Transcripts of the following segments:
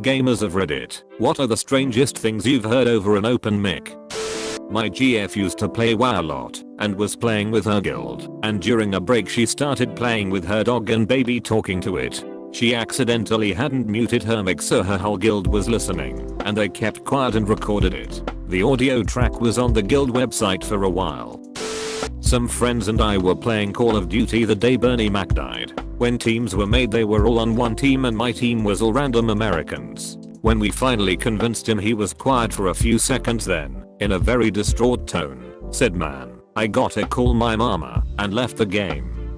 Gamers of Reddit, what are the strangest things you've heard over an open mic? My GF used to play WoW a lot and was playing with her guild, and during a break she started playing with her dog and baby talking to it. She accidentally hadn't muted her mic, so her whole guild was listening, and they kept quiet and recorded it. The audio track was on the guild website for a while. Some friends and I were playing Call of Duty the day Bernie Mac died. When teams were made, they were all on one team and my team was all random Americans. When we finally convinced him, he was quiet for a few seconds, then, in a very distraught tone, said, "Man, I gotta call my mama," and left the game.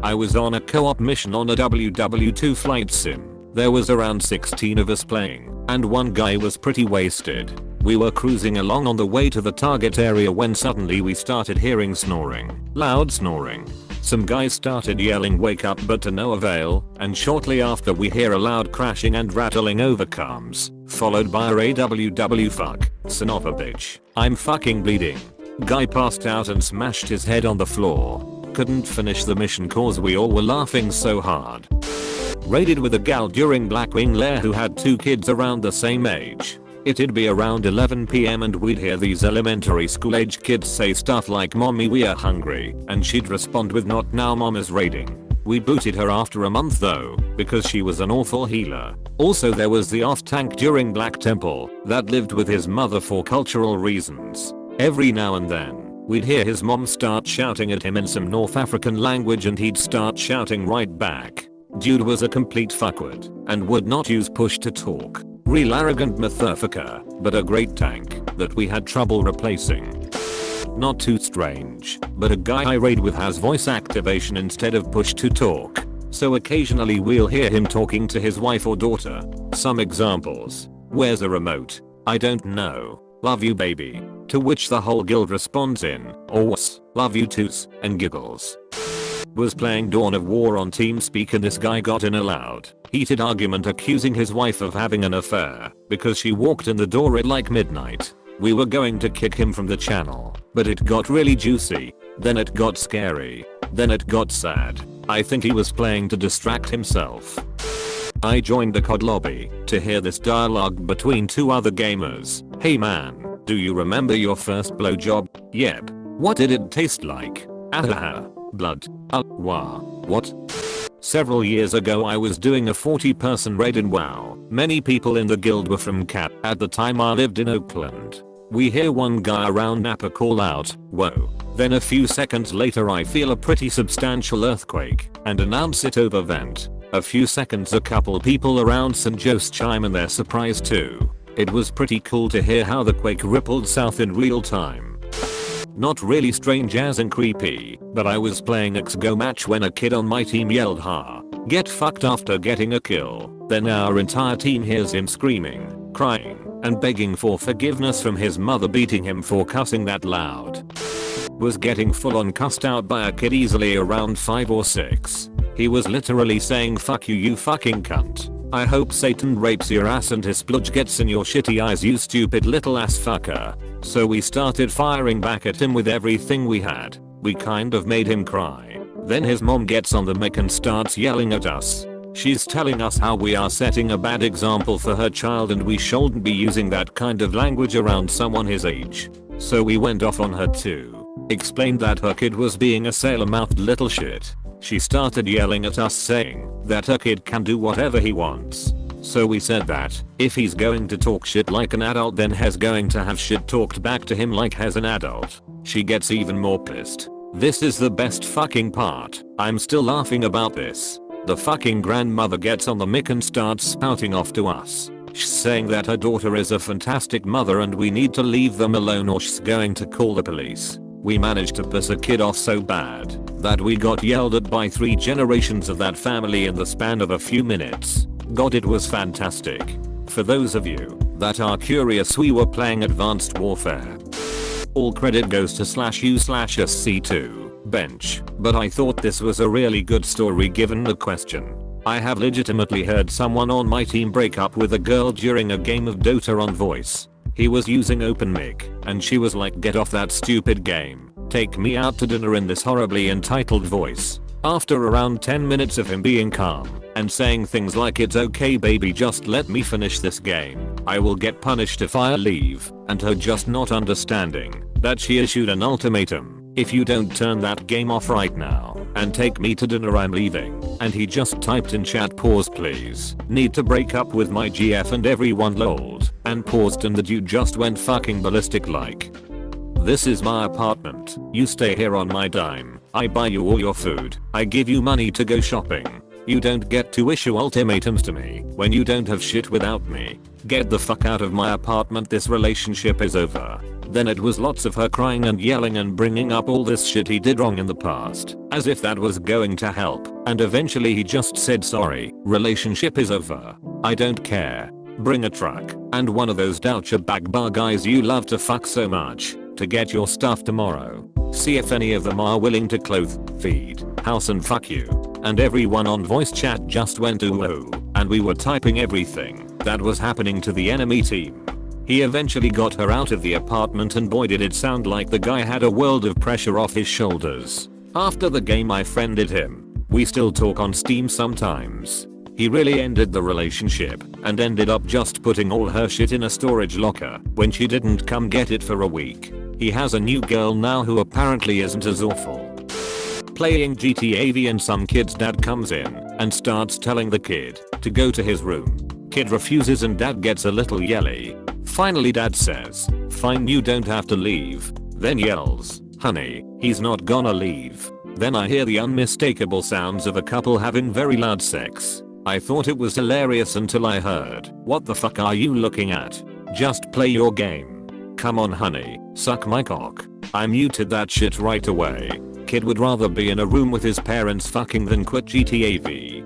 I was on a co-op mission on a WW2 flight sim. There was around 16 of us playing, and one guy was pretty wasted. We were cruising along on the way to the target area when suddenly we started hearing snoring. Loud snoring. Some guys started yelling "wake up," but to no avail, and shortly after we hear a loud crashing and rattling over comms, followed by a "AWW fuck, son of a bitch, I'm fucking bleeding." Guy passed out and smashed his head on the floor. Couldn't finish the mission cause we all were laughing so hard. Raided with a gal during Blackwing Lair who had 2 kids around the same age. It'd be around 11 PM and we'd hear these elementary school age kids say stuff like "Mommy, we are hungry," and she'd respond with "not now, mom is raiding." We booted her after a month though, because she was an awful healer. Also, there was the off-tank during Black Temple that lived with his mother for cultural reasons. Every now and then, we'd hear his mom start shouting at him in some North African language and he'd start shouting right back. Dude was a complete fuckwit and would not use push to talk. Real arrogant motherfucker, but a great tank that we had trouble replacing. Not too strange, but a guy I raid with has voice activation instead of push to talk. So occasionally we'll hear him talking to his wife or daughter. Some examples. "Where's a remote? I don't know. Love you, baby." To which the whole guild responds in "Aws, love you toos," and giggles. Was playing Dawn of War on TeamSpeak and this guy got in a loud, heated argument accusing his wife of having an affair because she walked in the door at like midnight. We were going to kick him from the channel, but it got really juicy. Then it got scary. Then it got sad. I think he was playing to distract himself. I joined the COD lobby to hear this dialogue between 2 other gamers. "Hey man, do you remember your first blowjob? Yep. What did it taste like? Ahaha. Blood. Wah. What?" Several years ago I was doing a 40-person raid in WoW. Many people in the guild were from Cap. At the time I lived in Oakland. We hear one guy around Napa call out, "Whoa." Then a few seconds later I feel a pretty substantial earthquake and announce it over vent. A few seconds a couple people around St. Joe's chime in their surprise too. It was pretty cool to hear how the quake rippled south in real time. Not really strange as in creepy, but I was playing XGO match when a kid on my team yelled "Ha, get fucked" after getting a kill. Then our entire team hears him screaming, crying, and begging for forgiveness from his mother beating him for cussing that loud. Was getting full on cussed out by a kid easily around 5 or 6. He was literally saying "fuck you, you fucking cunt. I hope Satan rapes your ass and his spludge gets in your shitty eyes, you stupid little ass fucker." So we started firing back at him with everything we had. We kind of made him cry. Then his mom gets on the mic and starts yelling at us. She's telling us how we are setting a bad example for her child and we shouldn't be using that kind of language around someone his age. So we went off on her too. Explained that her kid was being a sailor-mouthed little shit. She started yelling at us saying that her kid can do whatever he wants. So we said that if he's going to talk shit like an adult, then he's going to have shit talked back to him like he's an adult. She gets even more pissed. This is the best fucking part. I'm still laughing about this. The fucking grandmother gets on the mic and starts spouting off to us. She's saying that her daughter is a fantastic mother and we need to leave them alone or she's going to call the police. We managed to piss a kid off so bad that we got yelled at by 3 generations of that family in the span of a few minutes. God, it was fantastic. For those of you that are curious, we were playing Advanced Warfare. All credit goes to /u/SC2 bench, but I thought this was a really good story given the question. I have legitimately heard someone on my team break up with a girl during a game of Dota on voice. He was using open mic, and she was like, "Get off that stupid game. Take me out to dinner" in this horribly entitled voice. After around 10 minutes of him being calm and saying things like it's okay baby just let me finish this game, I will get punished if I leave, and her just not understanding that she issued an ultimatum, if you don't turn that game off right now and take me to dinner I'm leaving, and he just typed in chat pause please, need to break up with my GF and everyone lolled and paused and the dude just went fucking ballistic like, this is my apartment, you stay here on my dime, I buy you all your food, I give you money to go shopping. You don't get to issue ultimatums to me when you don't have shit without me. Get the fuck out of my apartment, this relationship is over. Then it was lots of her crying and yelling and bringing up all this shit he did wrong in the past, as if that was going to help, and eventually he just said sorry, relationship is over, I don't care. Bring a truck and one of those Doucher bag bar guys you love to fuck so much to get your stuff tomorrow. See if any of them are willing to clothe, feed, house and fuck you. And everyone on voice chat just went ooh, and we were typing everything that was happening to the enemy team. He eventually got her out of the apartment and boy did it sound like the guy had a world of pressure off his shoulders. After the game I friended him. We still talk on Steam sometimes. He really ended the relationship and ended up just putting all her shit in a storage locker when she didn't come get it for a week. He has a new girl now who apparently isn't as awful. Playing GTA V and some kid's dad comes in and starts telling the kid to go to his room. Kid refuses and dad gets a little yelly. Finally dad says, fine you don't have to leave. Then yells, honey, he's not gonna leave. Then I hear the unmistakable sounds of a couple having very loud sex. I thought it was hilarious until I heard, what the fuck are you looking at? Just play your game. Come on honey, suck my cock. I muted that shit right away. Kid would rather be in a room with his parents fucking than quit GTA V.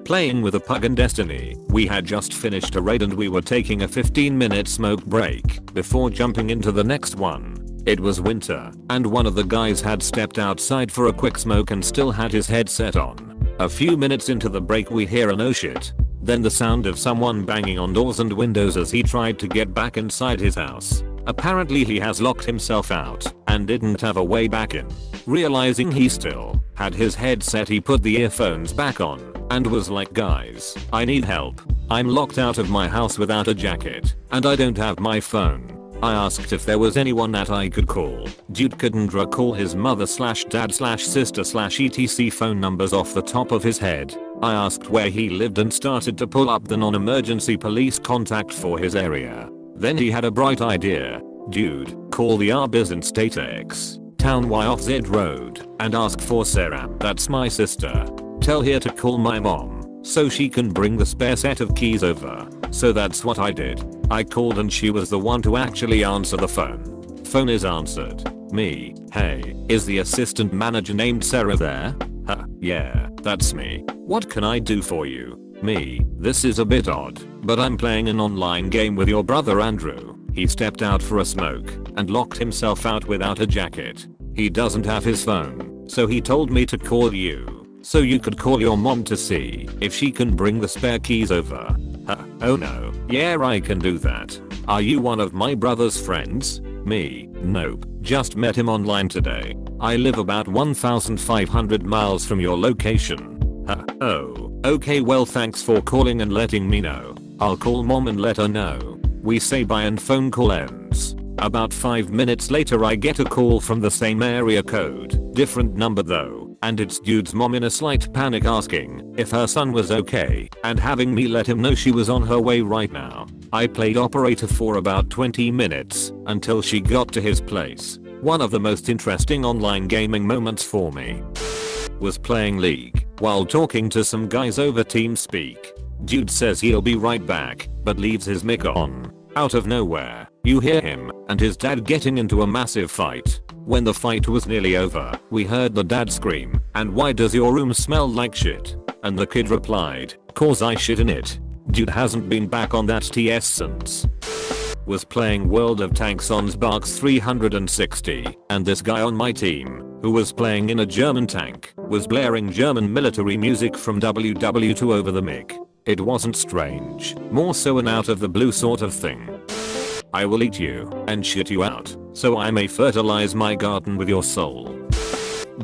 Playing with a pug in Destiny, we had just finished a raid and we were taking a 15-minute smoke break before jumping into the next one. It was winter, and one of the guys had stepped outside for a quick smoke and still had his headset on. A few minutes into the break we hear an oh shit, then the sound of someone banging on doors and windows as he tried to get back inside his house. Apparently he has locked himself out and didn't have a way back in. Realizing he still had his headset he put the earphones back on and was like guys, I need help. I'm locked out of my house without a jacket and I don't have my phone. I asked if there was anyone that I could call. Dude couldn't recall his mother/dad/sister/etc phone numbers off the top of his head. I asked where he lived and started to pull up the non-emergency police contact for his area. Then he had a bright idea. Dude, call the Arbors in State X, Town Y off Z Road, and ask for Sarah, that's my sister. Tell her to call my mom so she can bring the spare set of keys over. So that's what I did. I called and she was the one to actually answer the phone. Phone is answered. Me, hey, is the assistant manager named Sarah there? Huh, yeah, that's me. What can I do for you? Me, this is a bit odd, but I'm playing an online game with your brother Andrew. He stepped out for a smoke and locked himself out without a jacket. He doesn't have his phone, so he told me to call you. So you could call your mom to see if she can bring the spare keys over. Huh, oh no, yeah I can do that. Are you one of my brother's friends? Me, nope, just met him online today. I live about 1,500 miles from your location. Huh, oh, okay well thanks for calling and letting me know. I'll call mom and let her know. We say bye and phone call ends. About 5 minutes later I get a call from the same area code, different number though. And it's dude's mom in a slight panic asking if her son was okay and having me let him know she was on her way right now. I played operator for about 20 minutes until she got to his place. One of the most interesting online gaming moments for me was playing League while talking to some guys over TeamSpeak. Dude says he'll be right back but leaves his mic on. Out of nowhere, you hear him and his dad getting into a massive fight. When the fight was nearly over, we heard the dad scream, and why does your room smell like shit? And the kid replied, cause I shit in it. Dude hasn't been back on that TS since. Was playing World of Tanks on Xbox 360, and this guy on my team, who was playing in a German tank, was blaring German military music from WW2 over the mic. It wasn't strange, more so an out of the blue sort of thing. I will eat you and shit you out, so I may fertilize my garden with your soul.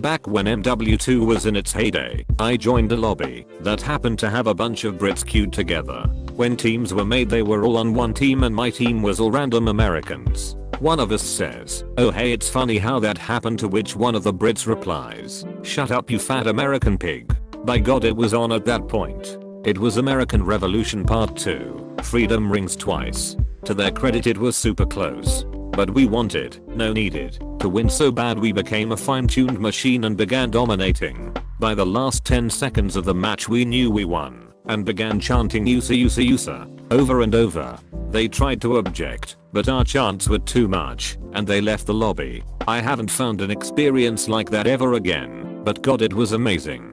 Back when MW2 was in its heyday, I joined a lobby that happened to have a bunch of Brits queued together. When teams were made they were all on one team and my team was all random Americans. One of us says, "Oh hey, it's funny how that happened," to which one of the Brits replies, "Shut up you fat American pig." By God it was on at that point. It was American Revolution Part 2. Freedom rings twice. To their credit it was super close. But we wanted, no needed, to win so bad we became a fine-tuned machine and began dominating. By the last 10 seconds of the match we knew we won, and began chanting USA USA USA over and over. They tried to object, but our chants were too much, and they left the lobby. I haven't found an experience like that ever again, but God it was amazing.